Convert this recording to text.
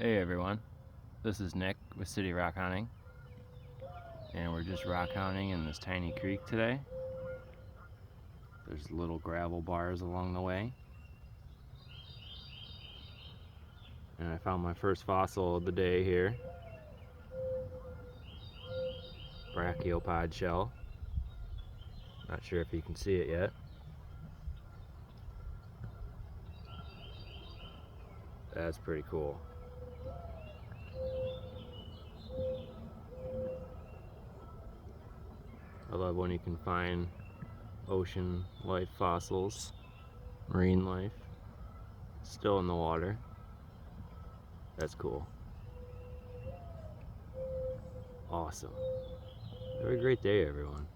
Hey everyone, this is Nick with City Rockhounding, and we're just rockhounding in this tiny creek today. There's little gravel bars along the way, and I found my first fossil of the day here, Brachiopod shell. Not sure if you can see it yet. That's pretty cool. I love when you can find ocean life fossils, marine life, still in the water. That's cool. Awesome. Have a great day, everyone.